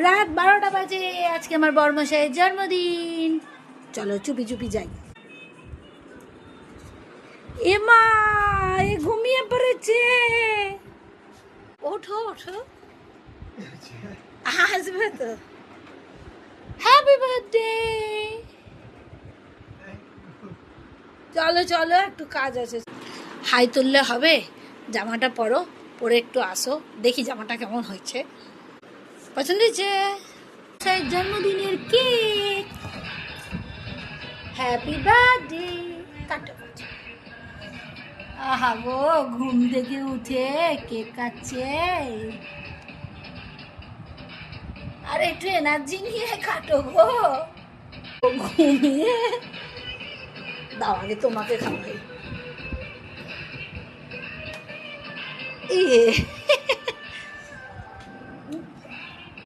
রাত 12টা বাজে, আজকে আমার বড়মশাইয়ের জন্মদিন। চলো চুপি চুপি যাই। এমা, এ ঘুমিয়ে পড়েছে। ওঠো ওঠো, আসবে তো। Happy birthday. চলো চলো, একটু কাজ আছে। হাই তুললে হবে? জামাটা পরো, পরে একটু আসো, দেখি জামাটা কেমন হয়েছে। পছন্দ হয়েছে? সেই জন্মদিনের কেক। Happy birthday. কাটো কাটো। আহা গো, ঘুম থেকে উঠে কেক কাটছে। আর একটু এনার্জি নিয়ে কাটো গো, ঘুমিয়ে। দাও আগে তোমাকে খাওয়াই।